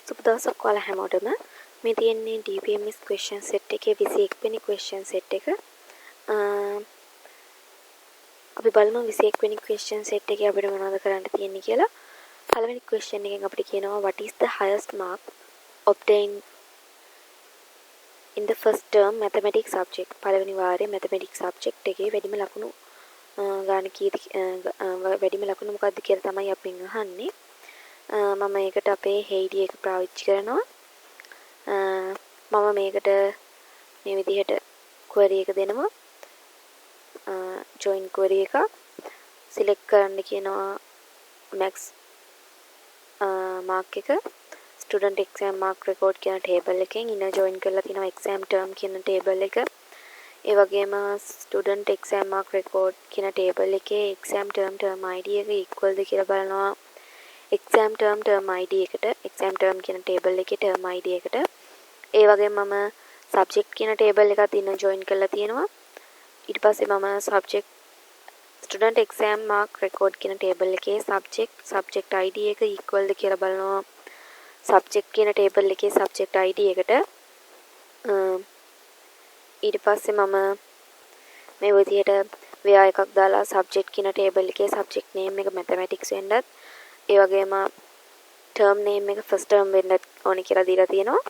සුබ දවසක් ඔයාලා හැමෝටම. මේ තියෙන්නේ DBMS question set එකේ 21 වෙනි question set එක. අපි බලමු 21 වෙනි question set එකේ අපිට මොනවද කරන්න තියෙන්නේ කියලා. පළවෙනි question එකෙන් අපිට කියනවා what is the highest mark obtained in the first term mathematics subject. පළවෙනි වාරයේ mathematics subject එකේ වැඩිම ලකුණු ගාන කීයද වැඩිම ලකුණු මොකක්ද කියලා තමයි අපෙන් අහන්නේ. මම මේකට අපේ Heidi එක පාවිච්චි කරනවා. මම මේකට මේ විදිහට query එක දෙනවා. join query එක select කරන්න කියනවා max mark එක student exam mark record කියන table එකෙන් inner join කරලා තිනවා exam term කියන table එක. ඒ වගේම student exam mark record කියන table එකේ exam term ID එක equal ද කියලා බලනවා. exam term ID එකට exam term කියන table එකේ term ID එකට. ඒ වගේම මම subject කියන table එකත් inner join කරලා තියෙනවා. ඊට පස්සේ මම subject student exam mark record කියන table එකේ subject ID එක equal ද කියලා බලනවා. subject කියන table එකේ subject ID එකට. ඊට පස්සේ මම මේ විදිහට ව්‍යා එකක් දාලා subject කියන table එකේ subject name එක mathematics වෙන්නත් ඒ වගේම term name එක first term වෙන්නත් ඕනේ කියලා දීලා තියෙනවා.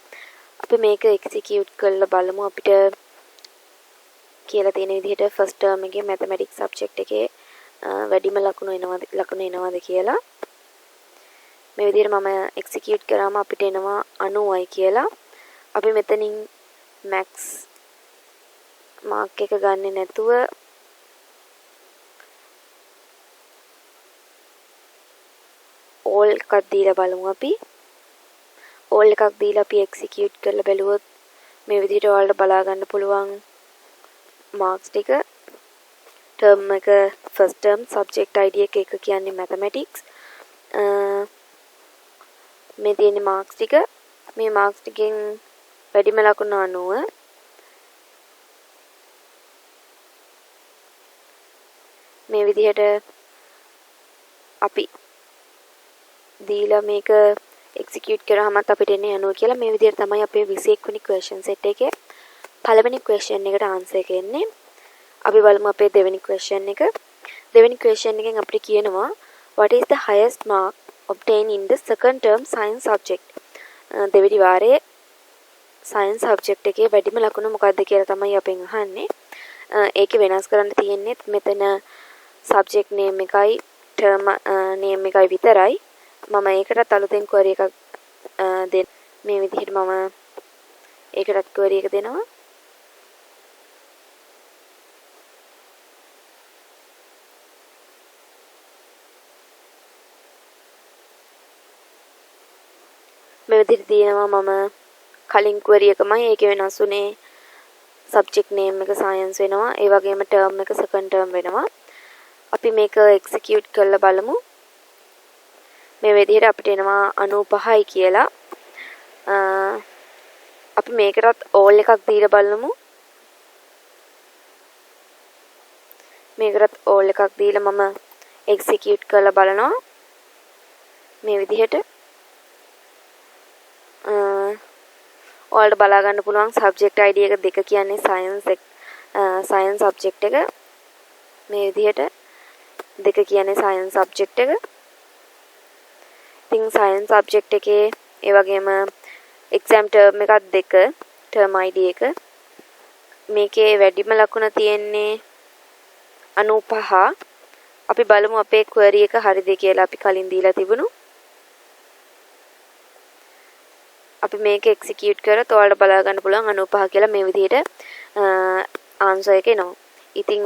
අපි මේක execute කරලා බලමු අපිට කියලා තියෙන විදිහට first term එකේ mathematics subject එකේ වැඩිම ලකුණු එනවද කියලා. මේ විදිහට මම execute කරාම අපිට එනවා 90යි කියලා. අපි මෙතනින් max mark එක ගන්නෙ නැතුව all එකක් දීලා බලමු අපි. all එකක් දීලා අපි execute කරලා බැලුවොත් මේ විදිහට ඔයාලට බලා ගන්න පුළුවන් marks ටික. term එක first term subject ID එක කියන්නේ mathematics. මේ තියෙන marks ටික මේ marks ටිකෙන් වැඩිම ලකුණු 90. මේ විදිහට අපි දීලා මේක execute කරාමත් අපිට එන්නේ 90 කියලා. මේ විදිහට තමයි අපේ 21 වෙනි question set එකේ පළවෙනි question එකට answer එක එන්නේ. අපි බලමු අපේ දෙවෙනි question එක. දෙවෙනි question එකෙන් අපිට කියනවා what is the highest mark obtained in the second term science subject. දෙවෙනි වාරයේ science subject එකේ වැඩිම ලකුණු මොකක්ද කියලා තමයි අපෙන් අහන්නේ. ඒකේ වෙනස් කරන්න තියෙන්නේ මෙතන subject name එකයි term name එකයි විතරයි. මම ඒකටත් අලුතෙන් query එකක් දෙන්න. මේ විදිහට මම ඒකටත් query එක දෙනවා. මේ විදිහට දිනනවා මම කලින් query එකමයි ඒකේ වෙනස් උනේ subject name එක science වෙනවා. ඒ වගේම term එක second term වෙනවා. අපි මේක execute කරලා බලමු. මේ විදිහට අපිට එනවා 95යි කියලා. අපි මේකටත් all එකක් දීලා බලමු. මේකටත් all එකක් දීලා මම execute කරලා බලනවා. මේ විදිහට ඔයාලට බලා ගන්න පුළුවන් subject ID එක දෙක කියන්නේ science subject එක. මේ විදිහට දෙක කියන්නේ science subject එක. ඉතින් science subject එකේ ඒ වගේම exam term එකත් දෙක term ID එක. මේකේ වැඩිම ලකුණ තියෙන්නේ 95. අපි බලමු අපේ query එක හරිද කියලා අපි කලින් දීලා තිබුණු. අපි මේක execute කරලා ඔයාලට බලා ගන්න පුළුවන් 95 කියලා මේ විදිහට answer එක එනවා. ඉතින්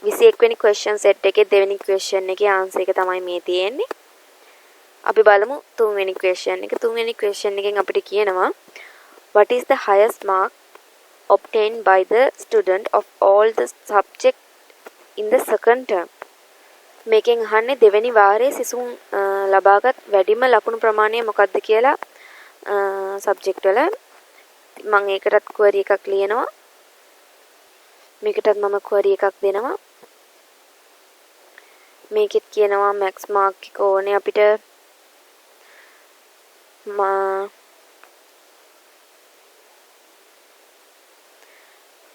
21 වෙනි question set එකේ දෙවෙනි question එකේ answer එක තමයි මේ තියෙන්නේ. අපි බලමු තුන්වෙනි question එක. තුන්වෙනි question එකෙන් අපිට කියනවා what is the highest mark obtained by the student of all the subject in the second term. මේකෙන් අහන්නේ දෙවෙනි වාරයේ සිසුන් ලබාගත් වැඩිම ලකුණු ප්‍රමාණය මොකක්ද කියලා subject වල. මම ඒකටත් query එකක් ලියනවා. මේකටත් මම query එකක් දෙනවා. මේකෙත් කියනවා max mark එක ඕනේ අපිට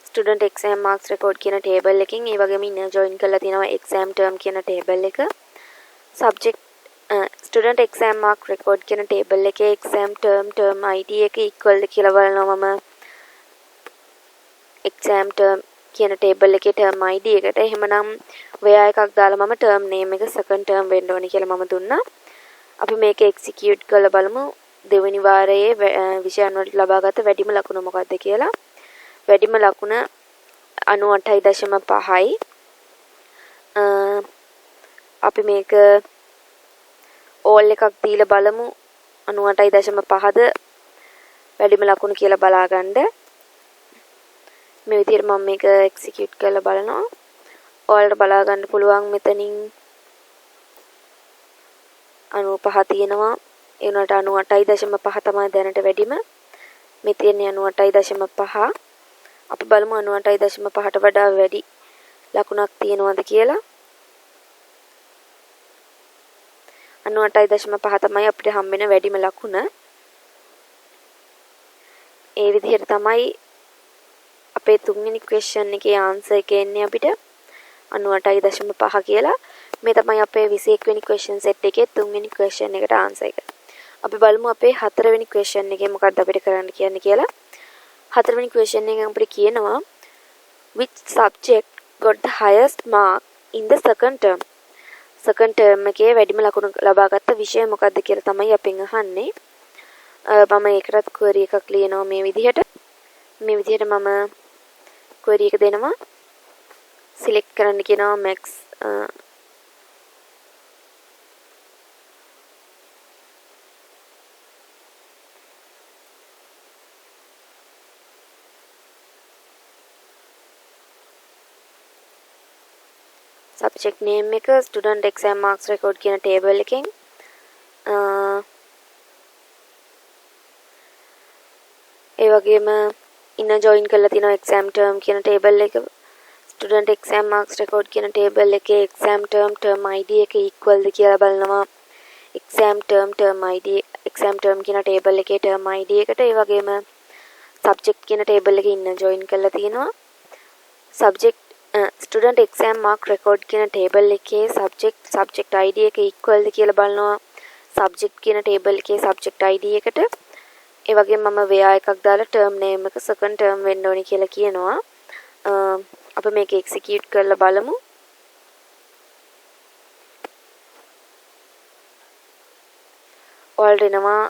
student exam marks record කියන table එකෙන් ඒ වගේම inner join කරලා තියෙනවා exam term කියන table එක. subject student exam mark record කියන table එකේ exam term id එක equal ද කියලා බලනවා මම exam term කියන table එකේ term id එකට. එහෙමනම් where එකක් දාලා මම term name එක second term වෙන්න ඕනේ කියලා මම දුන්නා. අපි මේක execute කරලා බලමු. දෙවෙනි වාරයේ විෂයන් වලට ලබාගත් වැඩිම ලකුණ මොකක්ද කියලා. වැඩිම ලකුණ 98.5යි. අපි මේක all එකක් දීලා බලමු 98.5ද වැඩිම ලකුණ කියලා බලාගන්න. මේ විදිහට මම මේක execute කරලා බලනවා. ඔයාලට බලා ගන්න පුළුවන් මෙතනින් 95 තියෙනවා. ඒ උනට 98.5 තමයි දැනට වැඩිම. මේ තියෙන්නේ 98.5. අපි බලමු 98.5ට වඩා වැඩි ලකුණක් තියෙනවද කියලා. 98.5 තමයි අපිට හම්බෙන වැඩිම ලකුණ. ඒ විදිහට තමයි අපේ තුන්වෙනි question එකේ answer එක එන්නේ අපිට 98.5 කියලා. මේ තමයි අපේ 21 වෙනි question set එකේ තුන්වෙනි question එකට answer එක. අපි බලමු අපේ හතරවෙනි question එකේ මොකක්ද අපිට කරන්න කියන්නේ කියලා. හතරවෙනි question එකෙන් අපිට කියනවා which subject got the highest mark in the second term. second term එකේ වැඩිම ලකුණු ලබාගත්ත විෂය මොකක්ද කියලා තමයි අපෙන් අහන්නේ. මම ඒකටත් query එකක් ලියනවා මේ විදිහට. මේ විදිහට මම query එක දෙනවා. select කරන්න කියනවා max subject name එක student exam marks record කියන table එකෙන් ඒ වගේම inner join කරලා තියෙනවා exam term කියන table එක student exam marks record කියන table එකේ exam term id එක equal ද කියලා බලනවා exam term id exam term කියන table එකේ term id එකට ඒ වගේම subject කියන table එකේ inner join කරලා තියෙනවා subject student exam mark record කියන table එකේ subject id එක equal ද කියලා බලනවා subject කියන table එකේ subject id එකට ඒ වගේම මම where එකක් දාලා term name එක second term වෙන්න ඕනි කියලා කියනවා අපි මේක execute කරලා බලමු ඔයාලට එනවා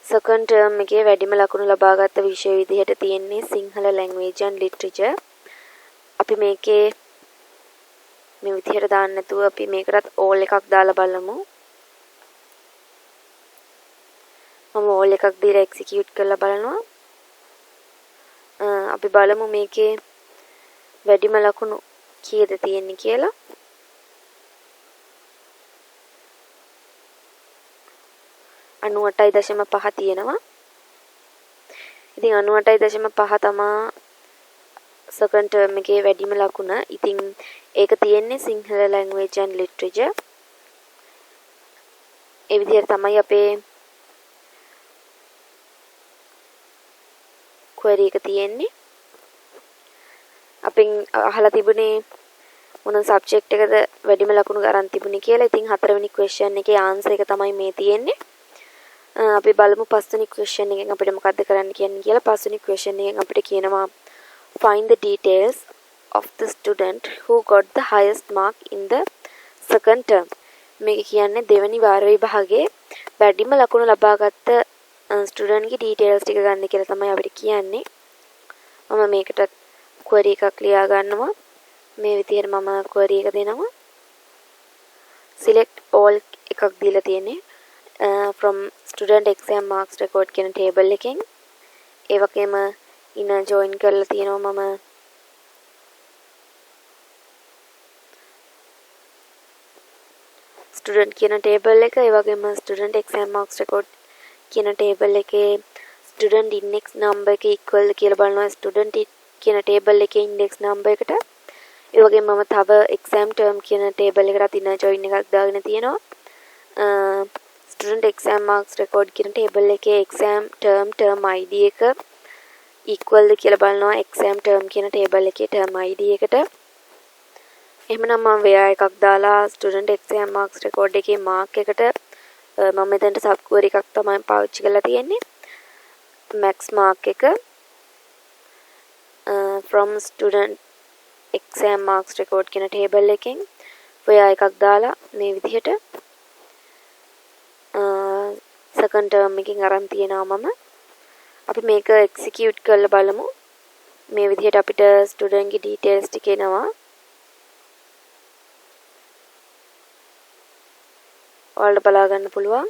second term එකේ වැඩිම ලකුණු ලබාගත් විෂය විදිහට තියෙන්නේ සිංහල language and literature අපි මේකේ මේ විදිහට දාන්න නැතුව අපි මේකටත් all එකක් දාලා බලමු. මම all එකක් දීලා execute කරලා බලනවා. අපි බලමු මේකේ වැඩිම ලකුණු කීයද තියෙන්නේ කියලා. අනු 8.5 තියෙනවා. ඉතින් 98.5 තමයි second term එකේ වැඩිම ලකුණ. ඉතින් ඒක තියෙන්නේ සිංහල language and literature. ඒ විදිහට තමයි අපේ query එක තියෙන්නේ. අපෙන් අහලා තිබුණේ මොන subject එකද වැඩිම ලකුණු ගන්න තිබුණේ කියලා. ඉතින් හතරවෙනි question එකේ answer එක තමයි මේ තියෙන්නේ. අපි බලමු පස්වෙනි question එකෙන් අපිට මොකද්ද කරන්න කියන්නේ කියලා. පස්වෙනි question එකෙන් අපිට කියනවා find the details of the student who got the highest mark in the second term. මේක කියන්නේ දෙවෙනි වාර විභාගයේ වැඩිම ලකුණු ලබාගත් ස්ටුඩන්ට් ගේ details ටික ගන්න කියලා තමයි අපිට කියන්නේ. මම මේකට query එකක් ලියා ගන්නවා. මේ විදිහට මම query එක දෙනවා. select all එකක් දීලා තියෙන්නේ from student exam marks record කියන table එකෙන්. ඒ වගේම inner join කරලා තියෙනවා මම student කියන table එක. ඒ වගේම student exam marks record කියන table එකේ student index number එක equal කියලා බලනවා student කියන table එකේ index number එකට. ඒ වගේම මම තව exam term කියන table එකකට inner join එකක් දාගෙන තියෙනවා. student exam marks record කියන table එකේ exam term id එක equal ද කියලා බලනවා exam term කියන table එකේ term id එකට. එහෙමනම් මම where එකක් දාලා student exam marks record එකේ mark එකට මම මෙතනට sub query එකක් තමයි පාවිච්චි කරලා තියෙන්නේ. max mark එක from student exam marks record කියන table එකෙන් where එකක් දාලා මේ විදිහට second term එකකින් අරන් තියනවා මම. අපි මේක execute කරලා බලමු. මේ විදිහට අපිට student ගේ details ටික එනවා. ඔයාලට බලා ගන්න පුළුවන්.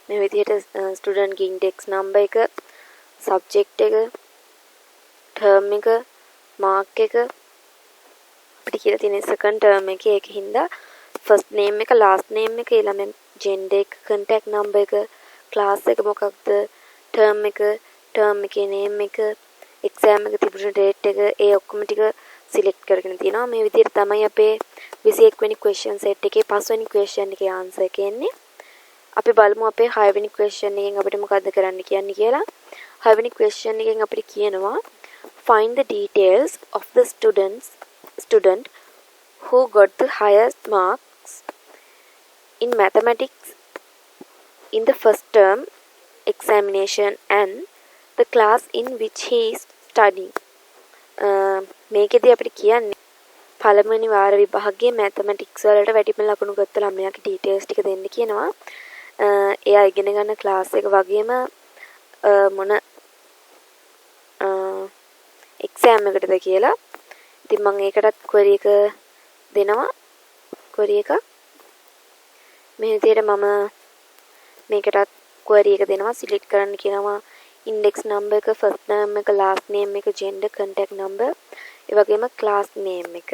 මේ විදිහට student ගේ index number එක, subject එක, term එක, mark එක අපිට කියලා තියෙන second term එකේ ඒකින්ද first name එක, last name එක, ඊළඟ gender එක, contact number එක, class එක මොකක්ද, term එකේ name එක, exam එක තිබුණ date එක ඒ ඔක්කොම ටික select කරගෙන තියෙනවා. මේ විදිහට තමයි අපේ 21 වෙනි question set එකේ 5 වෙනි question එකේ answer එක එන්නේ. අපි බලමු අපේ 6 වෙනි question එකෙන් අපිට මොකද්ද කරන්න කියන්නේ කියලා. 6 වෙනි question එකෙන් අපිට කියනවා find the details of the student who got the highest marks in mathematics in the first term examination and the class in which he is studying. මේකෙදී අපිට කියන්නේ පළමුවෙනි වාර විභාගයේ mathematics වලට වැඩිම ලකුණු ගත්ත ළමයාගේ details ටික දෙන්න කියනවා. එයා ඉගෙන ගන්න ක්ලාස් එක වගේම මොන එක්සෑම් එකටද කියලා. ඉතින් මම ඒකටත් query එක දෙනවා. query එක මේ විදිහට මම මේකටත් query එක දෙනවා. select කරන්න කියනවා index number එක, first name එක, last name එක, gender, contact number, ඒ වගේම class name එක.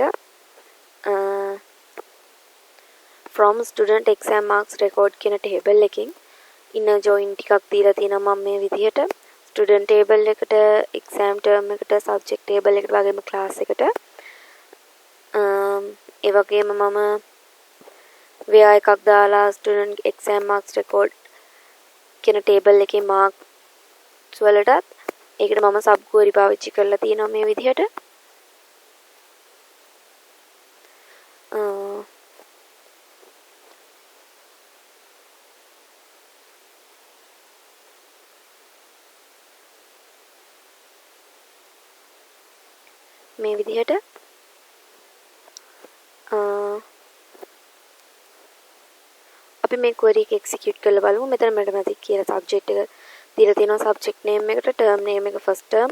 from student exam marks record කියන table එකකින් inner join ටිකක් දීලා තියෙනවා මම මේ විදිහට. student table එකට, exam term එකට, subject table එකට වගේම class එකට. ඒ වගේම මම where එකක් දාලා student exam marks record කියන table එකේ marks වලටත් ඒකට මම sub query පාවිච්චි කරලා තියෙනවා මේ විදිහට. මේ විදිහට අපි මේ query එක execute කරලා බලමු. මෙතන mathematics කියලා subject එක දීලා තියෙනවා. subject name එකට term name එක first term.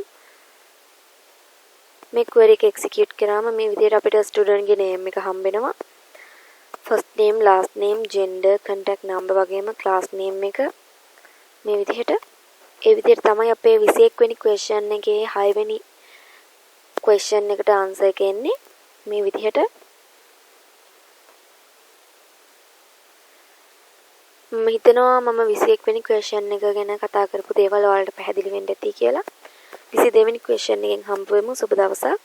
මේ query එක execute කරාම මේ විදිහට අපිට student ගේ name එක හම්බෙනවා. first name, last name, gender, contact number වගේම class name එක මේ විදිහට. ඒ විදිහට තමයි අපේ 21 වෙනි question එකේ 6 වෙනි question එකට answer එක එන්නේ. මේ විදිහට මම හිතනවා මම 21 වෙනි question එක ගැන කතා කරපු දේවල් ඔයාලට පැහැදිලි වෙන්න ඇති කියලා. 22 වෙනි question එකෙන් හම්බ වෙමු. සුබ දවසක්.